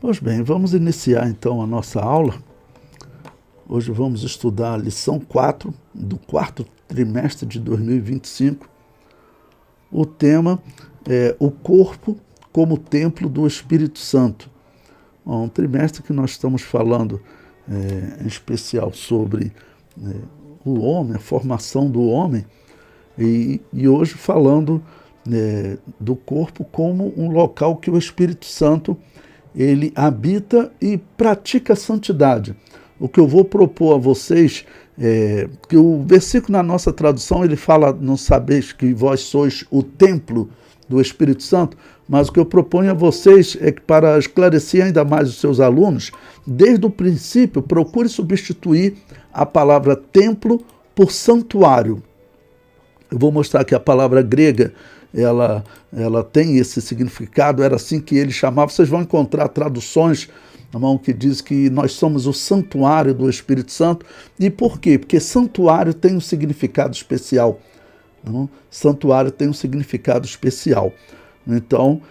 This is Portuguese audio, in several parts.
Pois bem, vamos iniciar então a nossa aula. Hoje vamos estudar a lição 4 do quarto trimestre de 2025. O tema é o corpo como templo do Espírito Santo. Um trimestre que nós estamos falando em especial sobre o homem, a formação do homem, e hoje falando do corpo como um local que o Espírito Santo ele habita e pratica a santidade. O que eu vou propor a vocês é que o versículo na nossa tradução ele fala, não sabeis que vós sois o templo do Espírito Santo, mas o que eu proponho a vocês é que, para esclarecer ainda mais os seus alunos, desde o princípio, procure substituir a palavra templo por santuário. Eu vou mostrar que a palavra grega, ela tem esse significado, era assim que ele chamava. Vocês vão encontrar traduções, irmão, que diz que nós somos o santuário do Espírito Santo. E por quê? Porque santuário tem um significado especial. Não? Santuário tem um significado especial. Então,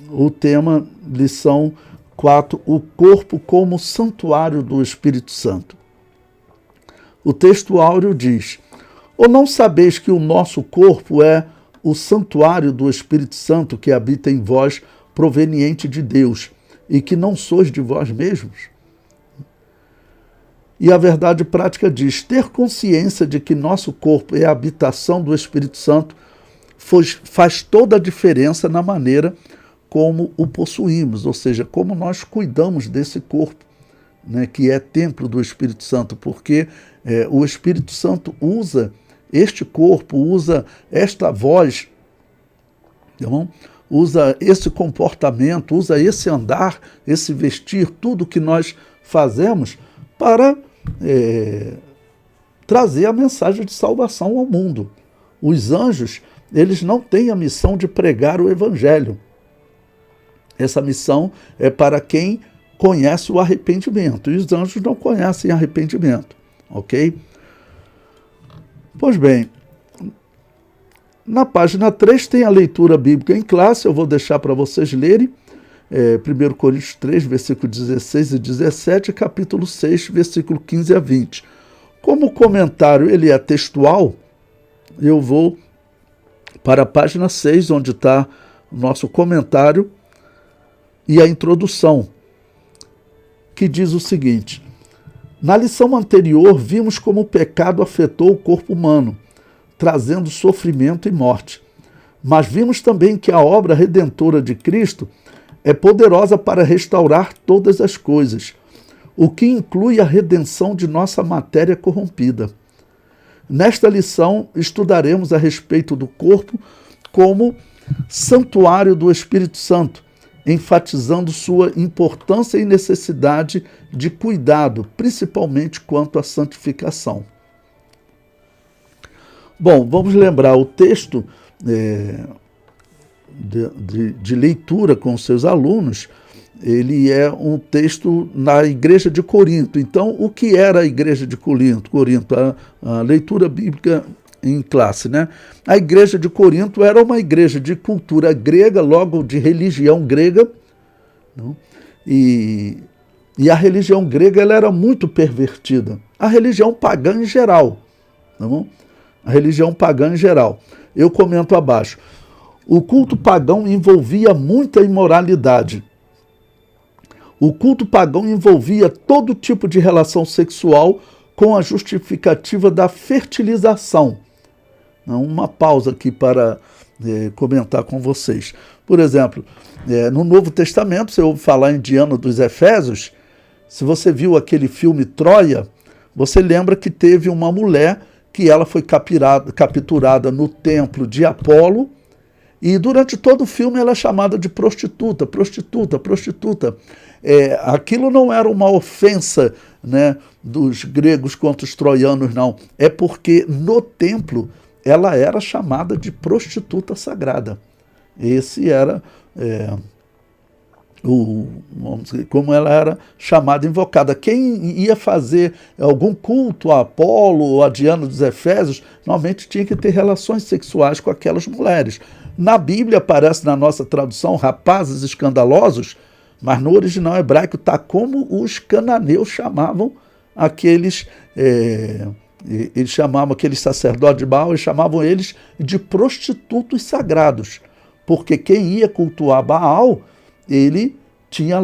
o tema, lição 4, o corpo como santuário do Espírito Santo. O texto áureo diz: ou não sabeis que o nosso corpo é o santuário do Espírito Santo que habita em vós, proveniente de Deus, e que não sois de vós mesmos? E a verdade prática diz: ter consciência de que nosso corpo é a habitação do Espírito Santo faz toda a diferença na maneira como o possuímos, ou seja, como nós cuidamos desse corpo, né, que é templo do Espírito Santo, porque o Espírito Santo usa este corpo, usa esta voz, então, usa esse comportamento, usa esse andar, esse vestir, tudo que nós fazemos para trazer a mensagem de salvação ao mundo. Os anjos, eles não têm a missão de pregar o evangelho. Essa missão é para quem conhece o arrependimento, e os anjos não conhecem arrependimento, ok? Pois bem, na página 3 tem a leitura bíblica em classe, eu vou deixar para vocês lerem, 1 Coríntios 3, versículo 16 e 17, capítulo 6, versículo 15 a 20. Como o comentário ele é textual, eu vou para a página 6, onde está o nosso comentário e a introdução, que diz o seguinte: na lição anterior, vimos como o pecado afetou o corpo humano, trazendo sofrimento e morte. Mas vimos também que a obra redentora de Cristo é poderosa para restaurar todas as coisas, o que inclui a redenção de nossa matéria corrompida. Nesta lição, estudaremos a respeito do corpo como santuário do Espírito Santo, enfatizando sua importância e necessidade de cuidado, principalmente quanto à santificação. Bom, vamos lembrar o texto de leitura com os seus alunos. Ele é um texto na igreja de Corinto. Então, o que era a igreja de Corinto? A leitura bíblica em classe, né? A igreja de Corinto era uma igreja de cultura grega, logo de religião grega, não? E a religião grega ela era muito pervertida. A religião pagã em geral, não? A religião pagã em geral. Eu comento abaixo. O culto pagão envolvia muita imoralidade. O culto pagão envolvia todo tipo de relação sexual com a justificativa da fertilização. Uma pausa aqui para comentar com vocês. Por exemplo, no Novo Testamento, você ouve falar em Diana dos Efésios. Se você viu aquele filme Troia, você lembra que teve uma mulher que ela foi capturada no templo de Apolo, e durante todo o filme ela é chamada de prostituta, prostituta, prostituta. Aquilo não era uma ofensa, né, dos gregos contra os troianos, não. É porque no templo ela era chamada de prostituta sagrada. Esse era vamos dizer, como ela era chamada, invocada. Quem ia fazer algum culto a Apolo ou a Diana dos Efésios, normalmente tinha que ter relações sexuais com aquelas mulheres. Na Bíblia aparece, na nossa tradução, rapazes escandalosos, mas no original hebraico está como os cananeus chamavam aqueles, eles chamavam aqueles sacerdotes de Baal, eles chamavam eles de prostitutos sagrados, porque quem ia cultuar Baal, ele tinha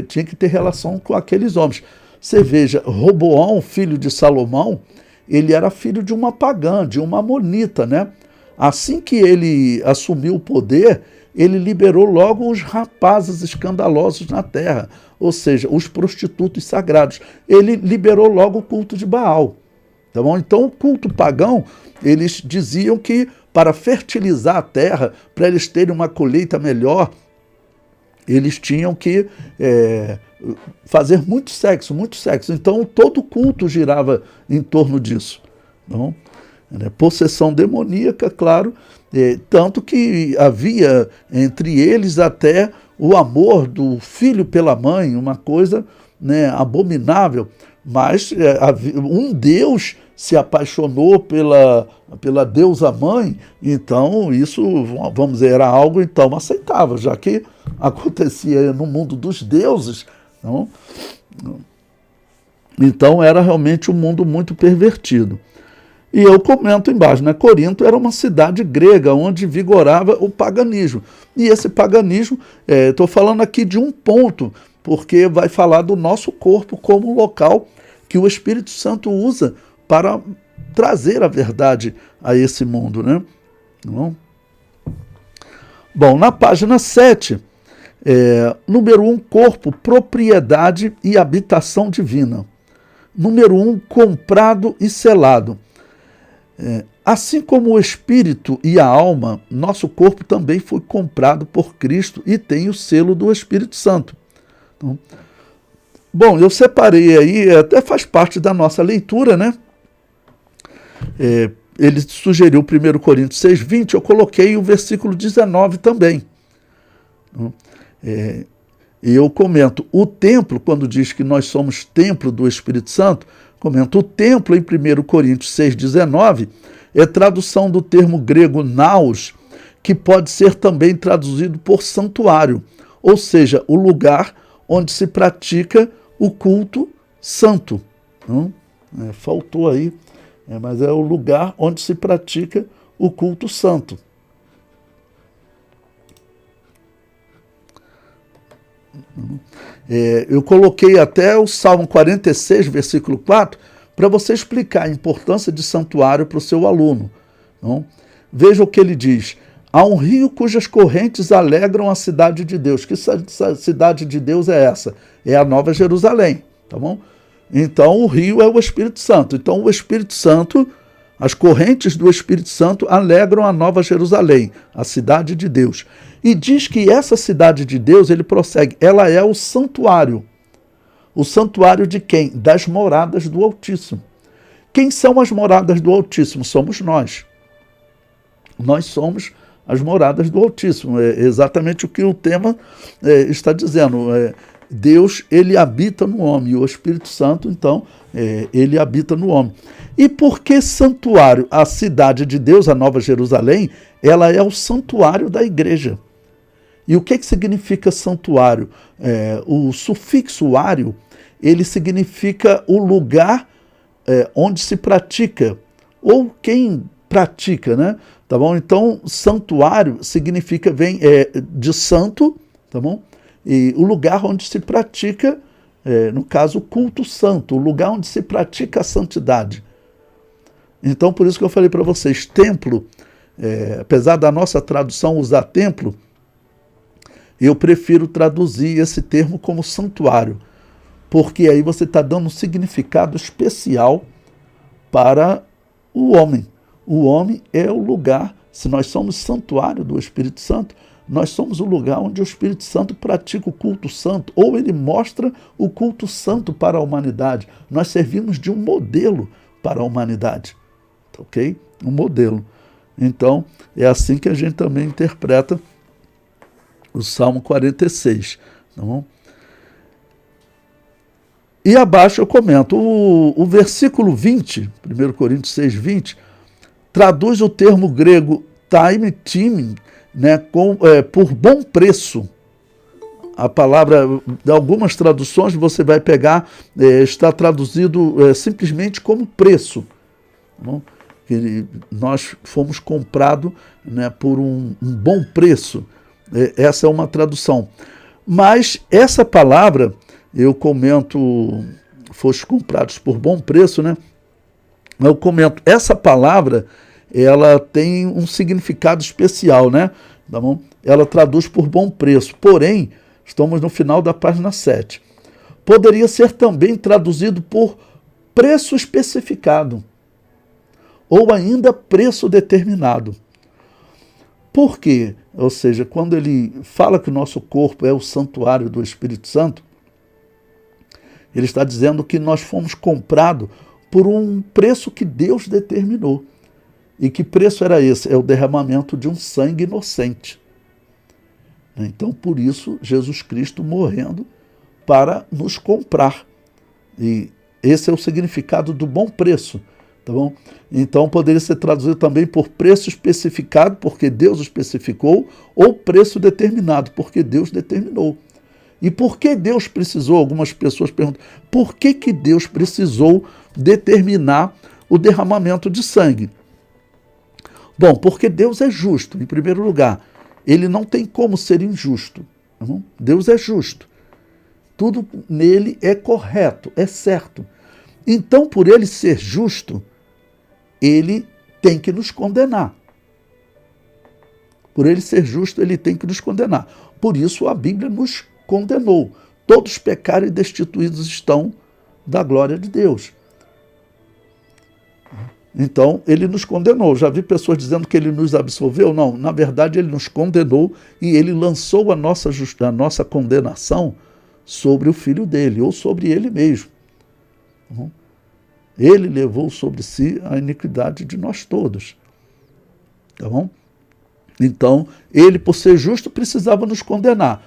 tinha que ter relação com aqueles homens. Você veja, Roboão, filho de Salomão, ele era filho de uma pagã, de uma amonita, né? Assim que ele assumiu o poder, ele liberou logo os rapazes escandalosos na terra, ou seja, os prostitutos sagrados. Ele liberou logo o culto de Baal. Tá bom? Então, o culto pagão, eles diziam que para fertilizar a terra, para eles terem uma colheita melhor, eles tinham que fazer muito sexo, muito sexo. Então, todo culto girava em torno disso. Não? Possessão demoníaca, claro, tanto que havia entre eles até o amor do filho pela mãe, uma coisa, né, abominável, mas um Deus se apaixonou pela deusa mãe, então isso, vamos dizer, era algo então aceitável, já que acontecia no mundo dos deuses, não? Então era realmente um mundo muito pervertido. E eu comento embaixo, né? Corinto era uma cidade grega onde vigorava o paganismo. E esse paganismo, estou falando aqui de um ponto, porque vai falar do nosso corpo como local que o Espírito Santo usa para trazer a verdade a esse mundo, né? Bom, na página 7, número 1, corpo, propriedade e habitação divina. Número 1, comprado e selado. Assim como o espírito e a alma, nosso corpo também foi comprado por Cristo e tem o selo do Espírito Santo. Então, bom, eu separei aí, até faz parte da nossa leitura, né? Ele sugeriu 1 Coríntios 6:20, eu coloquei o versículo 19 também. E eu comento, o templo, quando diz que nós somos templo do Espírito Santo, comento, o templo em 1 Coríntios 6:19 é tradução do termo grego naos, que pode ser também traduzido por santuário, ou seja, o lugar onde se pratica o culto santo. Faltou aí, mas é o lugar onde se pratica o culto santo. Eu coloquei até o Salmo 46, versículo 4, para você explicar a importância de santuário para o seu aluno. Não? Veja o que ele diz. Há um rio cujas correntes alegram a cidade de Deus. Que cidade de Deus é essa? É a Nova Jerusalém. Tá bom? Então, o rio é o Espírito Santo. Então, o Espírito Santo, as correntes do Espírito Santo alegram a Nova Jerusalém, a cidade de Deus. E diz que essa cidade de Deus, ele prossegue, ela é o santuário. O santuário de quem? Das moradas do Altíssimo. Quem são as moradas do Altíssimo? Somos nós. Nós somos as moradas do Altíssimo. É exatamente o que o tema está dizendo. Deus, ele habita no homem. E o Espírito Santo, então, ele habita no homem. E por que santuário? A cidade de Deus, a Nova Jerusalém, ela é o santuário da igreja. E o que significa santuário? O sufixo ário, ele significa o lugar onde se pratica, ou quem pratica, né? Tá bom? Então, santuário significa, vem de santo, tá bom? E o lugar onde se pratica, no caso, o culto santo, o lugar onde se pratica a santidade. Então, por isso que eu falei para vocês, templo, apesar da nossa tradução usar templo, eu prefiro traduzir esse termo como santuário, porque aí você está dando um significado especial para o homem. O homem é o lugar, se nós somos santuário do Espírito Santo, nós somos o lugar onde o Espírito Santo pratica o culto santo, ou ele mostra o culto santo para a humanidade. Nós servimos de um modelo para a humanidade, ok? Um modelo. Então, é assim que a gente também interpreta o Salmo 46. Tá bom? E abaixo eu comento, o versículo 20, 1 Coríntios 6:20, traduz o termo grego time, né, por bom preço. A palavra, de algumas traduções, você vai pegar, está traduzido simplesmente como preço. Tá bom? Que nós fomos comprados, né, por um bom preço. Essa é uma tradução. Mas essa palavra, eu comento, foste comprados por bom preço, né? Eu comento, essa palavra, ela tem um significado especial, né? Tá bom? Ela traduz por bom preço, porém, estamos no final da página 7. Poderia ser também traduzido por preço especificado, ou ainda preço determinado. Por quê? Ou seja, quando ele fala que o nosso corpo é o santuário do Espírito Santo, ele está dizendo que nós fomos comprados por um preço que Deus determinou. E que preço era esse? É o derramamento de um sangue inocente. Então, por isso, Jesus Cristo morrendo para nos comprar. E esse é o significado do bom preço. Tá bom? Então, poderia ser traduzido também por preço especificado, porque Deus especificou, ou preço determinado, porque Deus determinou. E por que Deus precisou? Algumas pessoas perguntam, por que Deus precisou determinar o derramamento de sangue? Bom, porque Deus é justo, em primeiro lugar. Ele não tem como ser injusto. Tá bom? Deus é justo. Tudo nele é correto, é certo. Então, por ele ser justo, ele tem que nos condenar. Por ele ser justo, ele tem que nos condenar. Por isso, a Bíblia nos condenou. Todos pecaram e destituídos estão da glória de Deus. Então, ele nos condenou. Já vi pessoas dizendo que ele nos absolveu. Não, na verdade, ele nos condenou e ele lançou a nossa condenação sobre o Filho dele, ou sobre ele mesmo. Ele levou sobre si a iniquidade de nós todos. Tá bom? Então, ele, por ser justo, precisava nos condenar.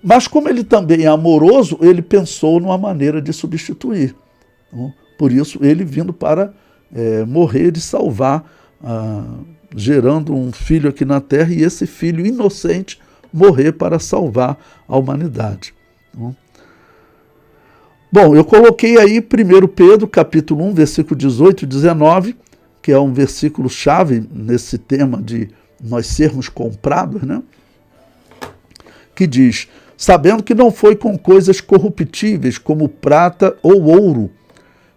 Mas como ele também é amoroso, ele pensou numa maneira de substituir. Tá bom? Por isso, ele vindo para morrer e salvar, gerando um filho aqui na terra, e esse filho inocente morrer para salvar a humanidade. Tá bom? Bom, eu coloquei aí 1 Pedro, capítulo 1, versículo 18 e 19, que é um versículo chave nesse tema de nós sermos comprados, né? Que diz, sabendo que não foi com coisas corruptíveis, como prata ou ouro,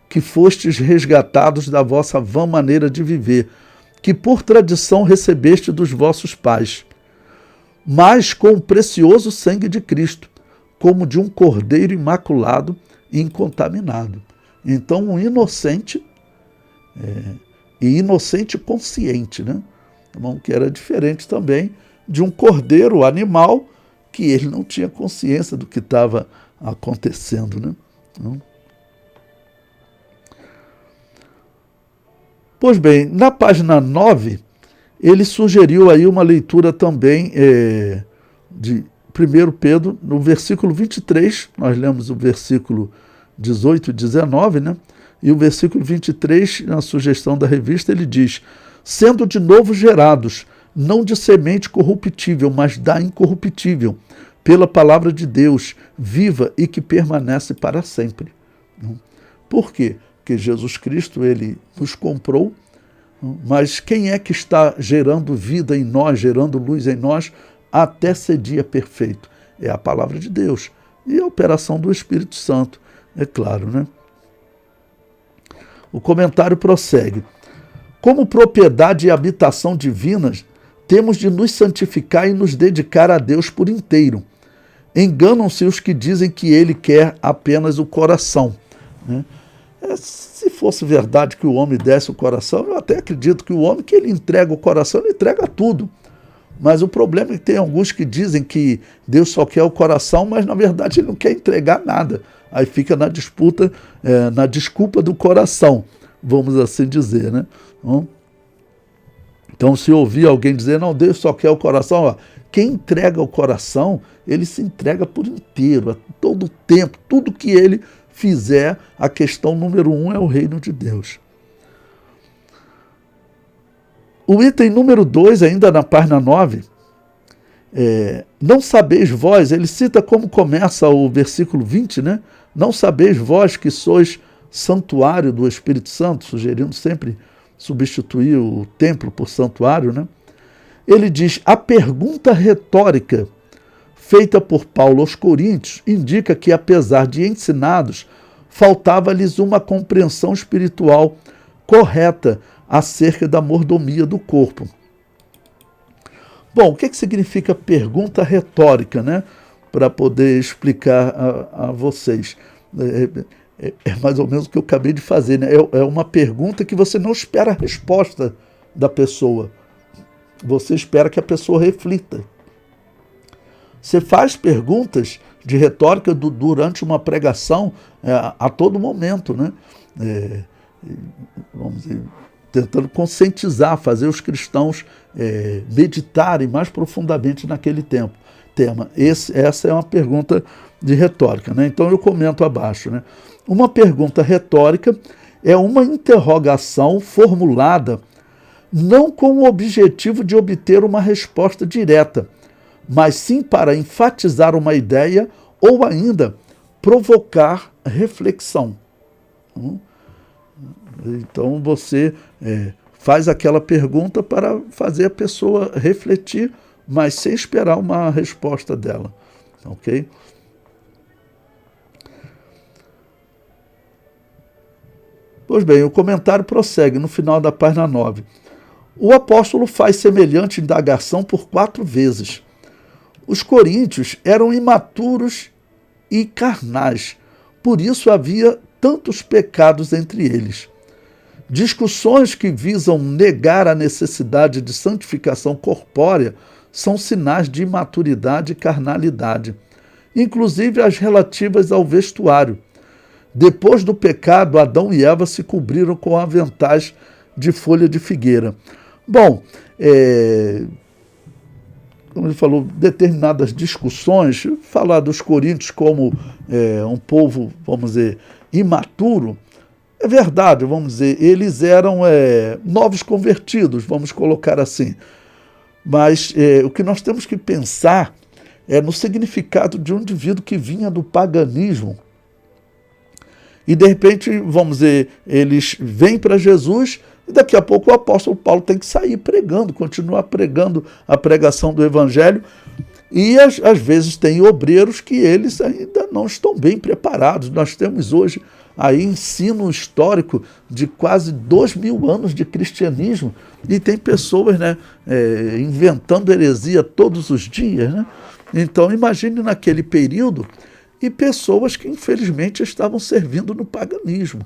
que fostes resgatados da vossa vã maneira de viver, que por tradição recebeste dos vossos pais, mas com o precioso sangue de Cristo, como de um cordeiro imaculado e incontaminado. Então, um inocente, e inocente consciente, né? Que era diferente também de um cordeiro animal, que ele não tinha consciência do que estava acontecendo, né? Pois bem, na página 9, ele sugeriu aí uma leitura também de 1 Pedro, no versículo 23, nós lemos o versículo 18 e 19, né? E o versículo 23, na sugestão da revista, ele diz, sendo de novo gerados, não de semente corruptível, mas da incorruptível, pela palavra de Deus, viva e que permanece para sempre. Por quê? Porque Jesus Cristo, ele nos comprou, mas quem é que está gerando vida em nós, gerando luz em nós, até ser dia perfeito? É a palavra de Deus e a operação do Espírito Santo, é claro, né? O comentário prossegue. Como propriedade e habitação divinas, temos de nos santificar e nos dedicar a Deus por inteiro. Enganam-se os que dizem que ele quer apenas o coração, né? Se fosse verdade que o homem desse o coração, eu até acredito que o homem que ele entrega o coração, ele entrega tudo. Mas o problema é que tem alguns que dizem que Deus só quer o coração, mas na verdade ele não quer entregar nada. Aí fica na disputa, na desculpa do coração, vamos assim dizer, né? Então, se ouvir alguém dizer, não, Deus só quer o coração, ó, quem entrega o coração, ele se entrega por inteiro, a todo tempo, tudo que ele fizer, a questão número 1 é o reino de Deus. O item número 2, ainda na página 9, Não sabeis vós, ele cita como começa o versículo 20, né? Não sabeis vós que sois santuário do Espírito Santo, sugerindo sempre substituir o templo por santuário, né? Ele diz, a pergunta retórica feita por Paulo aos Coríntios indica que, apesar de ensinados, faltava-lhes uma compreensão espiritual correta acerca da mordomia do corpo. Bom, o que significa pergunta retórica, né? Para poder explicar a vocês. É mais ou menos o que eu acabei de fazer, né? É uma pergunta que você não espera a resposta da pessoa. Você espera que a pessoa reflita. Você faz perguntas de retórica durante uma pregação a todo momento, né? Vamos dizer, tentando conscientizar, fazer os cristãos meditarem mais profundamente naquele tema. Essa é uma pergunta de retórica, né? Então eu comento abaixo, né? Uma pergunta retórica é uma interrogação formulada não com o objetivo de obter uma resposta direta, mas sim para enfatizar uma ideia ou ainda provocar reflexão. Então você faz aquela pergunta para fazer a pessoa refletir, mas sem esperar uma resposta dela. Ok? Pois bem, o comentário prossegue no final da página 9. O apóstolo faz semelhante indagação por 4 vezes. Os coríntios eram imaturos e carnais, por isso havia tantos pecados entre eles. Discussões que visam negar a necessidade de santificação corpórea são sinais de imaturidade e carnalidade, inclusive as relativas ao vestuário. Depois do pecado, Adão e Eva se cobriram com aventais de folha de figueira. Bom, como ele falou, determinadas discussões, falar dos coríntios como um povo, vamos dizer, imaturo, é verdade, vamos dizer, eles eram novos convertidos, vamos colocar assim. Mas o que nós temos que pensar é no significado de um indivíduo que vinha do paganismo. E de repente, vamos dizer, eles vêm para Jesus e daqui a pouco o apóstolo Paulo tem que sair pregando, continuar pregando a pregação do evangelho. E às vezes tem obreiros que eles ainda não estão bem preparados. Nós temos hoje aí ensino histórico de quase 2000 anos de cristianismo e tem pessoas, né, inventando heresia todos os dias, né? Então imagine naquele período e pessoas que infelizmente estavam servindo no paganismo.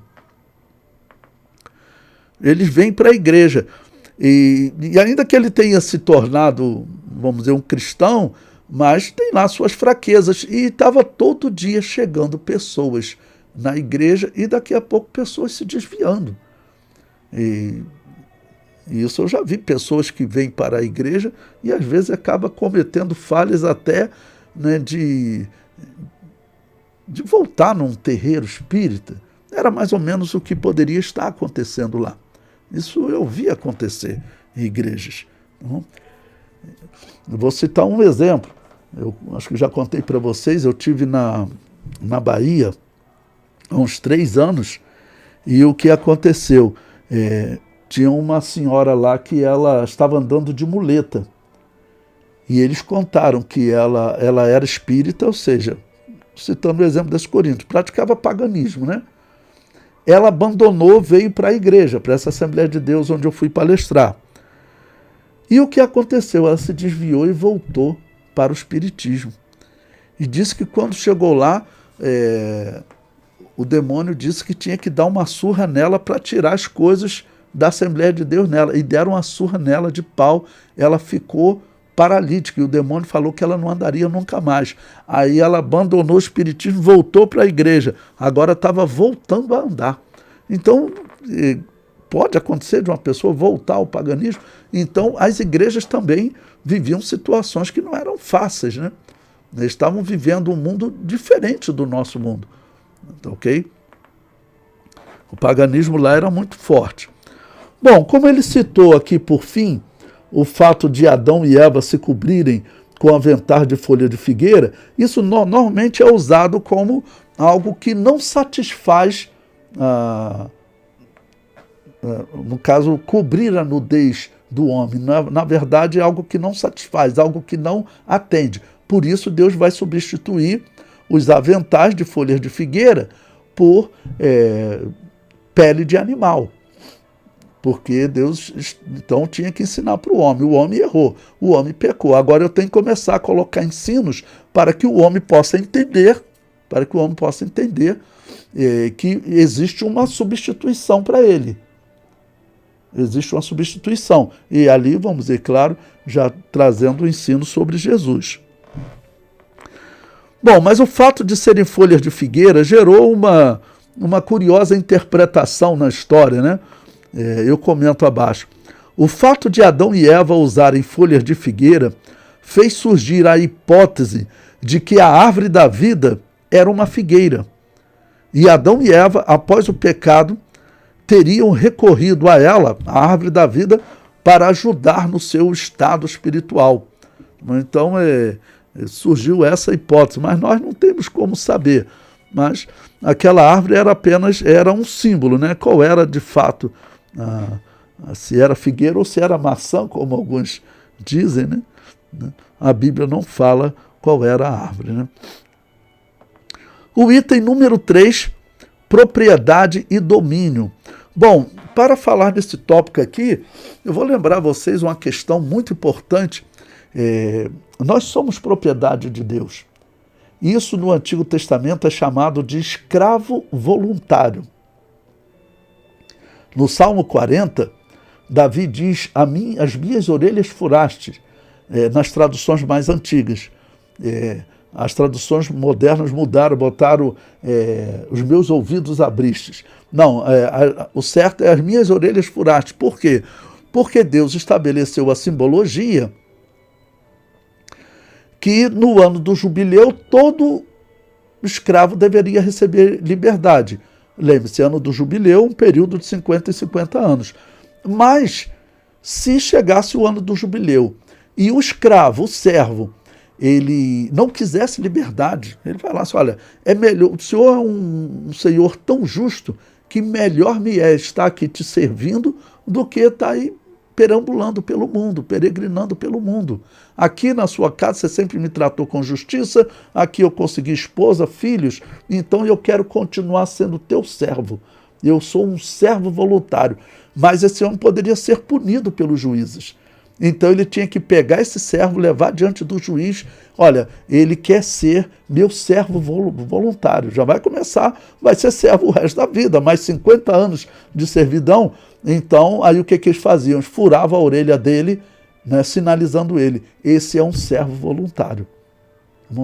Eles vêm para a igreja e ainda que ele tenha se tornado, vamos dizer, um cristão, mas tem lá suas fraquezas e estava todo dia chegando pessoas na igreja e daqui a pouco pessoas se desviando. E isso eu já vi, pessoas que vêm para a igreja e às vezes acaba cometendo falhas até, né, de voltar num terreiro espírita. Era mais ou menos o que poderia estar acontecendo lá. Isso eu vi acontecer em igrejas. Eu vou citar um exemplo. Eu acho que já contei para vocês, eu tive na Bahia há uns 3 anos, e o que aconteceu? Tinha uma senhora lá que ela estava andando de muleta, e eles contaram que ela era espírita, ou seja, citando o exemplo das Coríntios, praticava paganismo, né? Ela abandonou, veio para a igreja, para essa Assembleia de Deus onde eu fui palestrar. E o que aconteceu? Ela se desviou e voltou para o espiritismo. E disse que quando chegou lá, o demônio disse que tinha que dar uma surra nela para tirar as coisas da Assembleia de Deus nela. E deram uma surra nela de pau. Ela ficou paralítica e o demônio falou que ela não andaria nunca mais. Aí ela abandonou o espiritismo, voltou para a igreja. Agora estava voltando a andar. Então, pode acontecer de uma pessoa voltar ao paganismo. Então, as igrejas também viviam situações que não eram fáceis, né? Eles estavam vivendo um mundo diferente do nosso mundo. Ok? O paganismo lá era muito forte. Bom, como ele citou aqui por fim, o fato de Adão e Eva se cobrirem com avental de folha de figueira, isso normalmente é usado como algo que não satisfaz, no caso, cobrir a nudez do homem. Na verdade, é algo que não satisfaz, algo que não atende. Por isso, Deus vai substituir os aventais de folhas de figueira por pele de animal. Porque Deus, então, tinha que ensinar para o homem. O homem errou, o homem pecou. Agora eu tenho que começar a colocar ensinos para que o homem possa entender, que existe uma substituição para ele. Existe uma substituição. E ali, vamos dizer, claro, já trazendo o ensino sobre Jesus. Bom, mas o fato de serem folhas de figueira gerou uma curiosa interpretação na história, né? Eu comento abaixo. O fato de Adão e Eva usarem folhas de figueira fez surgir a hipótese de que a árvore da vida era uma figueira. E Adão e Eva, após o pecado, teriam recorrido a ela, a árvore da vida, para ajudar no seu estado espiritual. Então, surgiu essa hipótese, mas nós não temos como saber. Mas aquela árvore era um símbolo, né? Qual era de fato, se era figueira ou se era maçã, como alguns dizem, né? A Bíblia não fala qual era a árvore, né? O item número 3, propriedade e domínio. Bom, para falar desse tópico aqui, eu vou lembrar a vocês uma questão muito importante. Nós somos propriedade de Deus. Isso no Antigo Testamento é chamado de escravo voluntário. No Salmo 40, Davi diz: as minhas orelhas furaste, nas traduções mais antigas. As traduções modernas mudaram, botaram os meus ouvidos abristes. Não, o certo é as minhas orelhas furaste. Por quê? Porque Deus estabeleceu a simbologia que no ano do jubileu todo escravo deveria receber liberdade. Lembre-se, ano do jubileu, um período de 50 e 50 anos. Mas, se chegasse o ano do jubileu e o escravo, o servo, ele não quisesse liberdade, ele falasse: olha, é melhor, o senhor é um senhor tão justo que melhor me é estar aqui te servindo do que estar aí perambulando pelo mundo, peregrinando pelo mundo. Aqui na sua casa você sempre me tratou com justiça, aqui eu consegui esposa, filhos, então eu quero continuar sendo teu servo. Eu sou um servo voluntário. Mas esse homem poderia ser punido pelos juízes. Então ele tinha que pegar esse servo, levar diante do juiz: olha, ele quer ser meu servo voluntário. Já vai começar, vai ser servo o resto da vida, mais 50 anos de servidão. Então, aí o que eles faziam? Eles furavam a orelha dele, né, sinalizando ele: esse é um servo voluntário.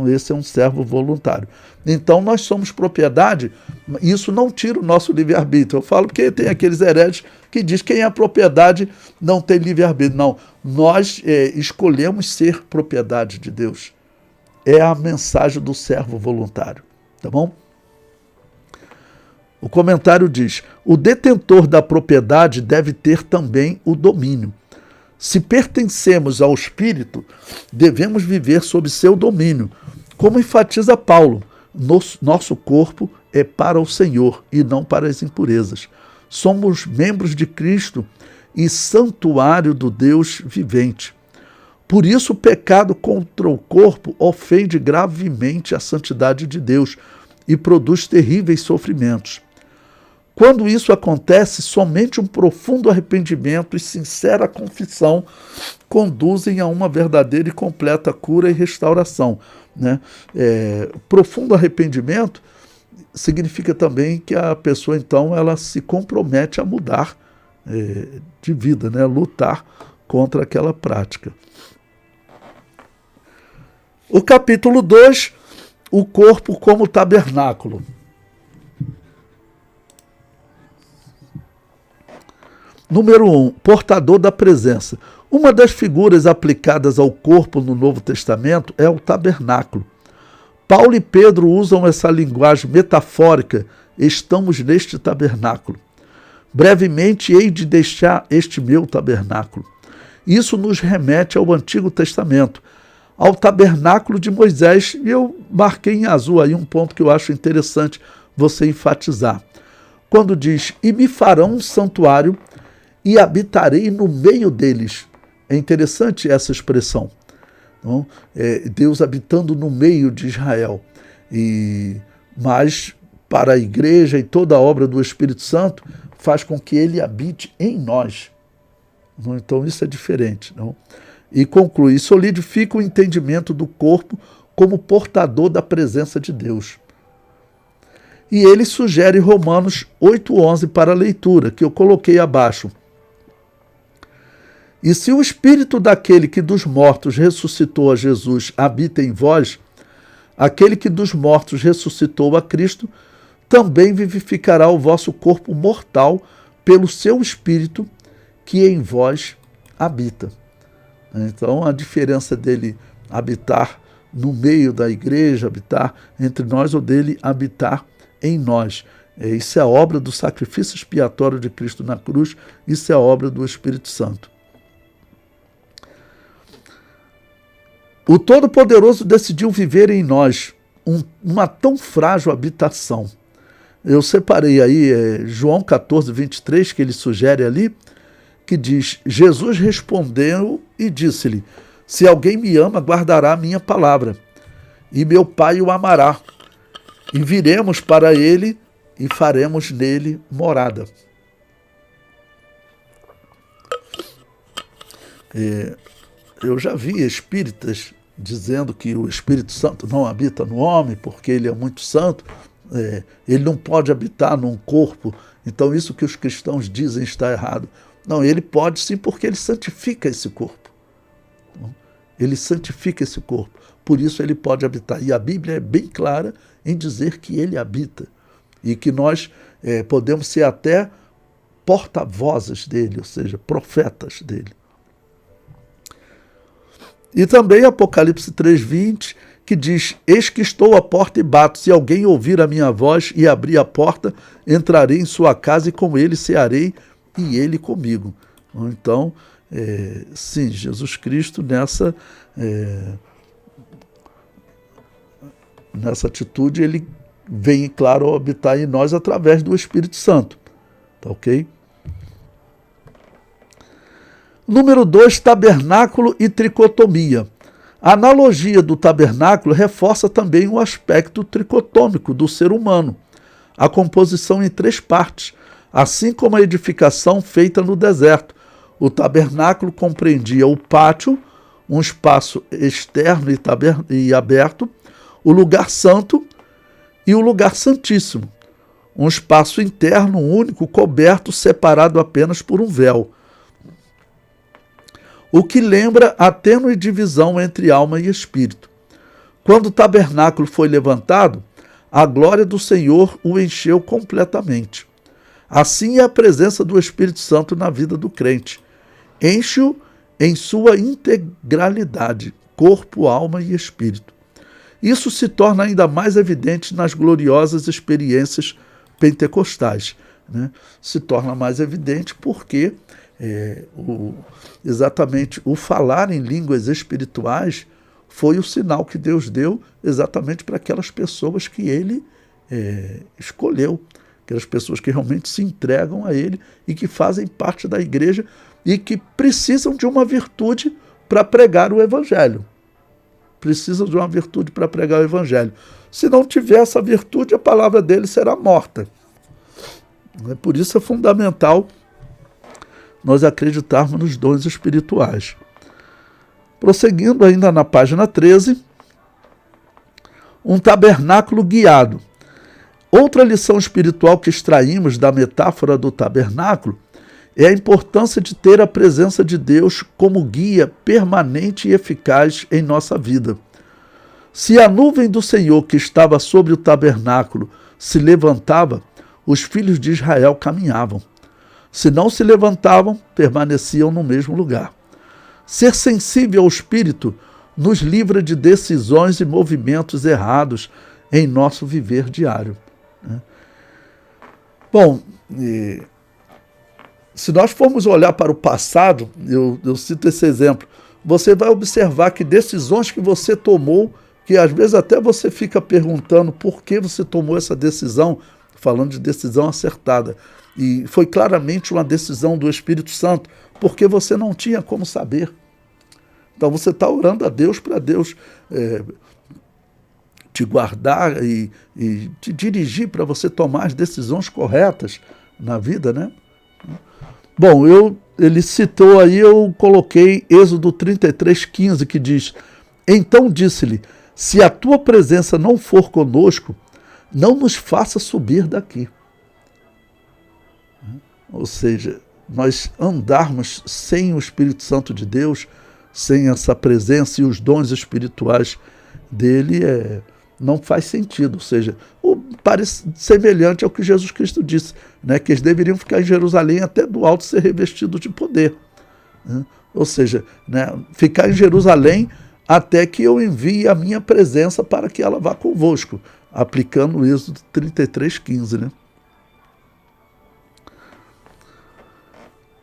Esse é um servo voluntário. Então, nós somos propriedade. Isso não tira o nosso livre-arbítrio. Eu falo porque tem aqueles hereges que dizem que quem é propriedade não tem livre-arbítrio. Não, nós escolhemos ser propriedade de Deus. É a mensagem do servo voluntário. Tá bom? O comentário diz: o detentor da propriedade deve ter também o domínio. Se pertencemos ao Espírito, devemos viver sob seu domínio. Como enfatiza Paulo, nosso corpo é para o Senhor e não para as impurezas. Somos membros de Cristo e santuário do Deus vivente. Por isso, o pecado contra o corpo ofende gravemente a santidade de Deus e produz terríveis sofrimentos. Quando isso acontece, somente um profundo arrependimento e sincera confissão conduzem a uma verdadeira e completa cura e restauração, né? Profundo arrependimento significa também que a pessoa, então, ela se compromete a mudar de vida, né? Lutar contra aquela prática. O capítulo 2, o corpo como tabernáculo. Número 1, portador da presença. Uma das figuras aplicadas ao corpo no Novo Testamento é o tabernáculo. Paulo e Pedro usam essa linguagem metafórica: estamos neste tabernáculo. Brevemente, hei de deixar este meu tabernáculo. Isso nos remete ao Antigo Testamento. ao tabernáculo de Moisés. E eu marquei em azul aí um ponto que eu acho interessante você enfatizar. Quando diz, e me farão um santuário e habitarei no meio deles. É interessante essa expressão. Não? Deus habitando no meio de Israel. Mas para a igreja e toda a obra do Espírito Santo faz com que ele habite em nós. Não? Então isso é diferente. Não? E conclui, solidifica o entendimento do corpo como portador da presença de Deus. E ele sugere Romanos 8,11 para a leitura, que eu coloquei abaixo. E se o Espírito daquele que dos mortos ressuscitou a Jesus habita em vós, aquele que dos mortos ressuscitou a Cristo, também vivificará o vosso corpo mortal pelo seu Espírito que em vós habita. Então, a diferença dele habitar no meio da igreja, habitar entre nós, ou dele habitar em nós. Isso é a obra do sacrifício expiatório de Cristo na cruz, isso é a obra do Espírito Santo. O Todo-Poderoso decidiu viver em nós uma tão frágil habitação. Eu separei aí João 14, 23, que ele sugere ali, que diz, Jesus respondeu e disse-lhe, se alguém me ama, guardará a minha palavra, e meu Pai o amará, e viremos para ele e faremos nele morada. Eu já vi espíritas dizendo que o Espírito Santo não habita no homem porque ele é muito santo, ele não pode habitar num corpo, então isso que os cristãos dizem está errado. Não, ele pode sim porque ele santifica esse corpo. Ele santifica esse corpo, por isso ele pode habitar. E a Bíblia é bem clara em dizer que ele habita e que nós podemos ser até porta-vozes dele, ou seja, profetas dele. E também Apocalipse 3,20, que diz, eis que estou à porta e bato, se alguém ouvir a minha voz e abrir a porta, entrarei em sua casa e com ele cearei e ele comigo. Então, sim, Jesus Cristo nessa atitude, ele vem, claro, habitar em nós através do Espírito Santo. Tá ok? Número 2, tabernáculo e tricotomia. A analogia do tabernáculo reforça também o aspecto tricotômico do ser humano, a composição em 3 partes, assim como a edificação feita no deserto. O tabernáculo compreendia o pátio, um espaço externo e aberto, o lugar santo e o lugar santíssimo, um espaço interno único, coberto, separado apenas por um véu, o que lembra a tênue divisão entre alma e espírito. Quando o tabernáculo foi levantado, a glória do Senhor o encheu completamente. Assim é a presença do Espírito Santo na vida do crente. Enche-o em sua integralidade, corpo, alma e espírito. Isso se torna ainda mais evidente nas gloriosas experiências pentecostais. Né? Se torna mais evidente porque exatamente o falar em línguas espirituais foi o sinal que Deus deu exatamente para aquelas pessoas que ele escolheu, aquelas pessoas que realmente se entregam a ele e que fazem parte da igreja e que precisam de uma virtude para pregar o evangelho. Precisam de uma virtude para pregar o evangelho. Se não tiver essa virtude, a palavra dele será morta. Por isso é fundamental nós acreditarmos nos dons espirituais. Prosseguindo ainda na página 13, um tabernáculo guiado. Outra lição espiritual que extraímos da metáfora do tabernáculo é a importância de ter a presença de Deus como guia permanente e eficaz em nossa vida. Se a nuvem do Senhor que estava sobre o tabernáculo se levantava, os filhos de Israel caminhavam. Se não se levantavam, permaneciam no mesmo lugar. Ser sensível ao Espírito nos livra de decisões e movimentos errados em nosso viver diário. Bom, se nós formos olhar para o passado, eu cito esse exemplo, você vai observar que decisões que você tomou, que às vezes até você fica perguntando por que você tomou essa decisão, falando de decisão acertada, e foi claramente uma decisão do Espírito Santo, porque você não tinha como saber. Então você está orando a Deus para Deus te guardar e te dirigir para você tomar as decisões corretas na vida, né? Bom, ele citou aí, eu coloquei Êxodo 33:15, que diz: então disse-lhe, se a tua presença não for conosco, não nos faça subir daqui. Ou seja, nós andarmos sem o Espírito Santo de Deus, sem essa presença e os dons espirituais dele, não faz sentido. Ou seja, parece semelhante ao que Jesus Cristo disse, né, que eles deveriam ficar em Jerusalém até do alto ser revestido de poder. Né? Ou seja, né, ficar em Jerusalém até que eu envie a minha presença para que ela vá convosco, aplicando o Êxodo 33:15. Né?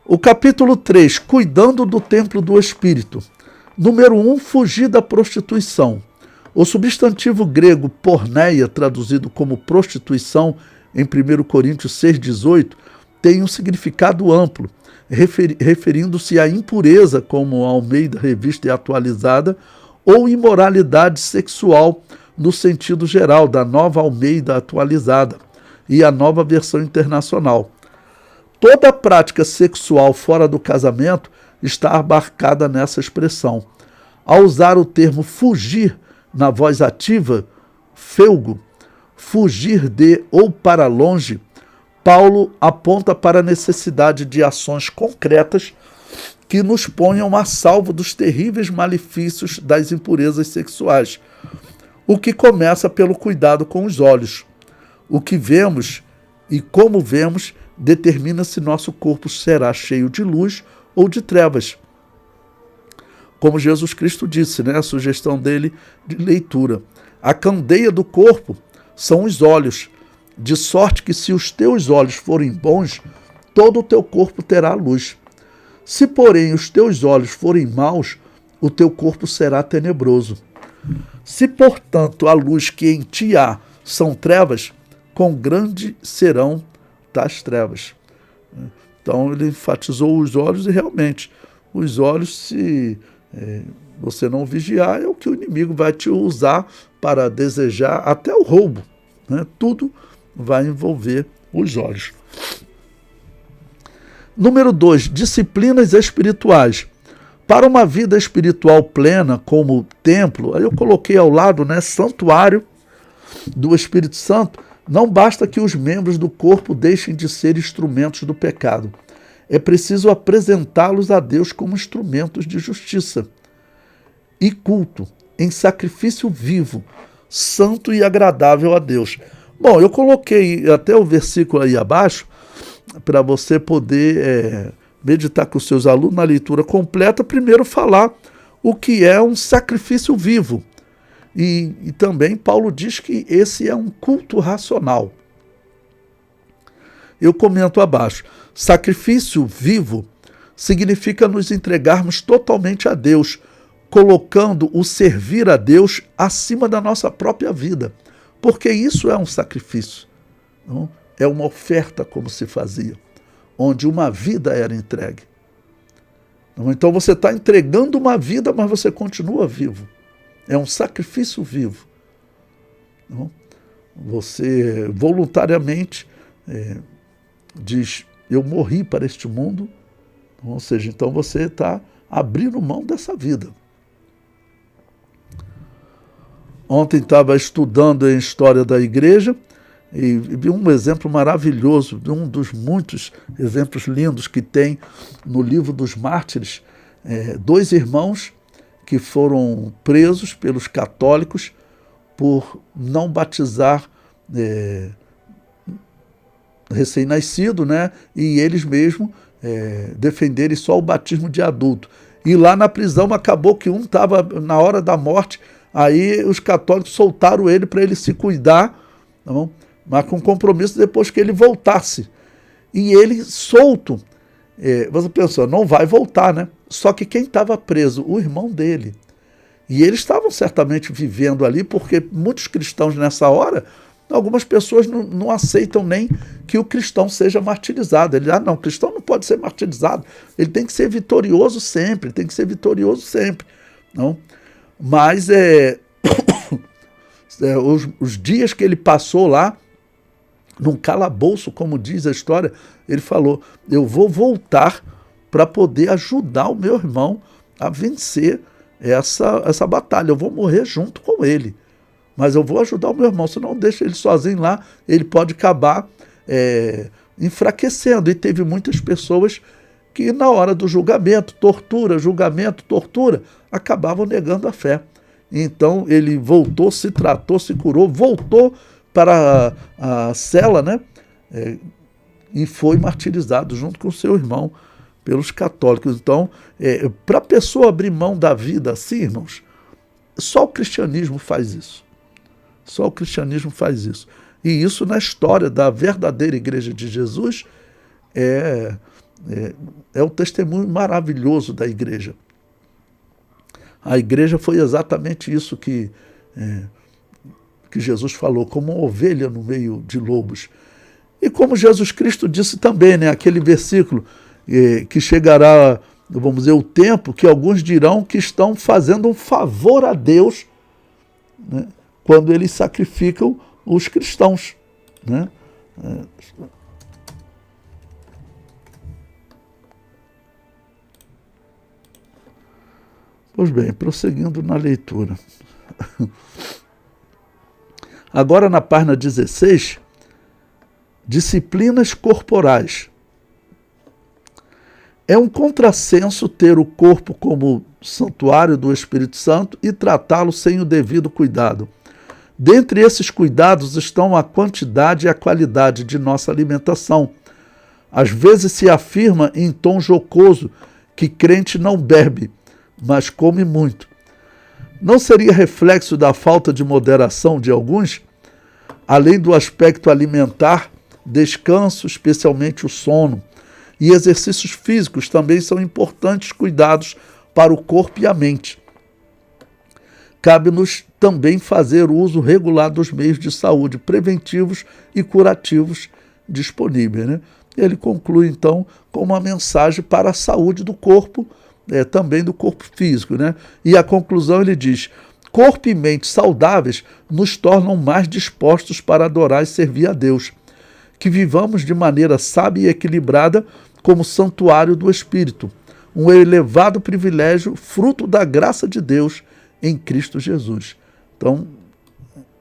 O capítulo 3, cuidando do templo do Espírito. Número 1, fugir da prostituição. O substantivo grego porneia, traduzido como prostituição em 1 Coríntios 6,18, tem um significado amplo, referindo-se à impureza, como a Almeida Revista e Atualizada, ou imoralidade sexual, no sentido geral da Nova Almeida Atualizada e a Nova Versão Internacional. Toda prática sexual fora do casamento está abarcada nessa expressão. Ao usar o termo fugir na voz ativa, feugo, fugir de ou para longe, Paulo aponta para a necessidade de ações concretas que nos ponham a salvo dos terríveis malefícios das impurezas sexuais, o que começa pelo cuidado com os olhos. O que vemos e como vemos determina se nosso corpo será cheio de luz ou de trevas. Como Jesus Cristo disse, né, a sugestão dele de leitura. A candeia do corpo são os olhos, de sorte que se os teus olhos forem bons, todo o teu corpo terá luz. Se, porém, os teus olhos forem maus, o teu corpo será tenebroso. Se, portanto, a luz que em ti há são trevas, quão grande serão tais trevas. Então ele enfatizou os olhos e realmente os olhos, se você não vigiar, é o que o inimigo vai te usar para desejar até o roubo, né? Tudo vai envolver os olhos. Número 2, disciplinas espirituais. Para uma vida espiritual plena, como templo, aí eu coloquei ao lado, né, santuário do Espírito Santo, não basta que os membros do corpo deixem de ser instrumentos do pecado. É preciso apresentá-los a Deus como instrumentos de justiça e culto, em sacrifício vivo, santo e agradável a Deus. Bom, eu coloquei até o versículo aí abaixo, para você poder meditar com os seus alunos na leitura completa, primeiro falar o que é um sacrifício vivo. E também Paulo diz que esse é um culto racional. Eu comento abaixo. Sacrifício vivo significa nos entregarmos totalmente a Deus, colocando o servir a Deus acima da nossa própria vida. Porque isso é um sacrifício. Não? É uma oferta, como se fazia, onde uma vida era entregue. Então você está entregando uma vida, mas você continua vivo. É um sacrifício vivo. Não? Você voluntariamente diz, eu morri para este mundo, ou seja, então você está abrindo mão dessa vida. Ontem estava estudando a história da igreja e vi um exemplo maravilhoso, de um dos muitos exemplos lindos que tem no livro dos Mártires, 2 irmãos que foram presos pelos católicos por não batizar recém-nascido, né? E eles mesmos defenderem só o batismo de adulto. E lá na prisão acabou que um estava na hora da morte, aí os católicos soltaram ele para ele se cuidar, tá bom? Mas com compromisso depois que ele voltasse. E ele, solto, Você pensou, não vai voltar, né? Só que quem estava preso? O irmão dele. E eles estavam certamente vivendo ali, porque muitos cristãos nessa hora, algumas pessoas não aceitam nem que o cristão seja martirizado. Ele, não, o cristão não pode ser martirizado, ele tem que ser vitorioso sempre, tem que ser vitorioso sempre. Não? Mas os dias que ele passou lá, num calabouço, como diz a história, ele falou, eu vou voltar para poder ajudar o meu irmão a vencer essa batalha. Eu vou morrer junto com ele, mas eu vou ajudar o meu irmão. Se não deixa ele sozinho lá, ele pode acabar enfraquecendo. E teve muitas pessoas que na hora do julgamento, tortura, acabavam negando a fé. Então ele voltou, se tratou, se curou, voltou para a cela, né? E foi martirizado junto com o seu irmão pelos católicos. Então, para a pessoa abrir mão da vida assim, irmãos, só o cristianismo faz isso. Só o cristianismo faz isso. E isso na história da verdadeira Igreja de Jesus é o testemunho maravilhoso da Igreja. A Igreja foi exatamente isso que Jesus falou, como uma ovelha no meio de lobos. E como Jesus Cristo disse também, né, aquele versículo, que chegará, vamos dizer, o tempo que alguns dirão que estão fazendo um favor a Deus, né, quando eles sacrificam os cristãos. Né? Pois bem, prosseguindo na leitura. Agora na página 16, disciplinas corporais. É um contrassenso ter o corpo como santuário do Espírito Santo e tratá-lo sem o devido cuidado. Dentre esses cuidados estão a quantidade e a qualidade de nossa alimentação. Às vezes se afirma em tom jocoso que crente não bebe, mas come muito. Não seria reflexo da falta de moderação de alguns? Além do aspecto alimentar, descanso, especialmente o sono, e exercícios físicos também são importantes cuidados para o corpo e a mente. Cabe-nos também fazer uso regular dos meios de saúde preventivos e curativos disponíveis. Né? Ele conclui, então, com uma mensagem para a saúde do corpo, também do corpo físico. Né? E a conclusão ele diz, corpo e mente saudáveis nos tornam mais dispostos para adorar e servir a Deus. Que vivamos de maneira sábia e equilibrada como santuário do Espírito, um elevado privilégio, fruto da graça de Deus em Cristo Jesus. Então,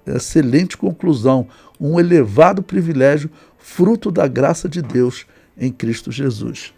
excelente conclusão, um elevado privilégio, fruto da graça de Deus em Cristo Jesus.